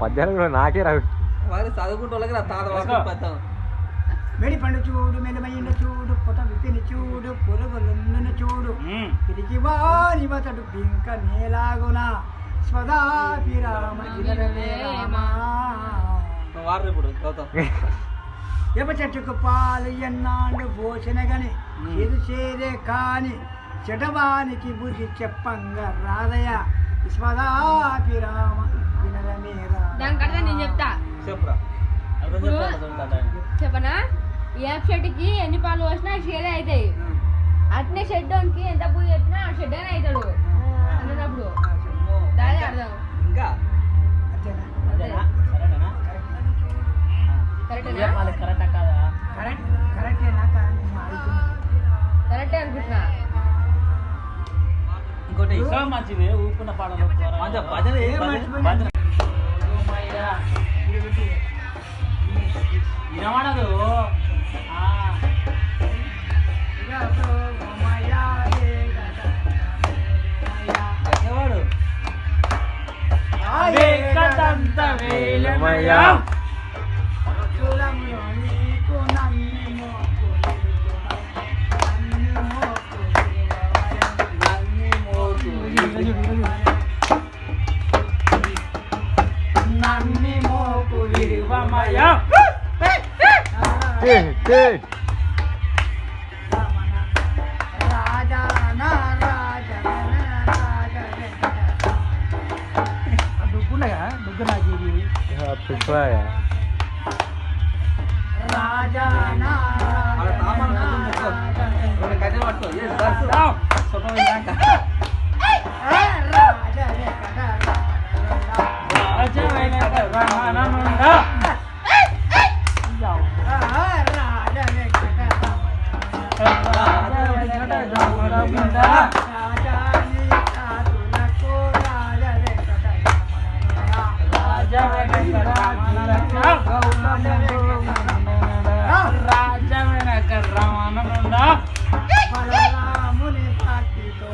పద్యాలు కూడా నాకే రావు. వారు చదువుకుంటే వాళ్ళకి నా తాత వరకు మెడి పండు చూడు మెలిమైన చూడు పొట విపిని చూడు పురుగులుండును చూడు తిరిగి వారి వతడు పింక నేలాగునా స్వదాభిరామ ఎవ చెట్టుకు పాలు ఎన్నాళ్ళు పోసిన గని చెరు చేరే కాని చెడవానికి బుద్ధి చెప్పంగా రాదయ స్వదాభిరామ నేను చెప్తా చెప్పనా ఏ షెడ్కి ఎన్ని పాలు పోసినా షెడే అవుతాయి. అట్నే షెడ్కి ఎంత పూజ చెప్పినా షెడ్ అని అవుతాడు అన్నప్పుడు దాని అర్థం. ఇంకా కరెక్టే అనుకుంటున్నా. ఇంకోటి మంచిది ఊపుకున్న పాడలు వినవాడదు. నన్ని మోకు విరువమయ దుగ్గునగా దుగ్గు నాకు బలరాముని భక్తితో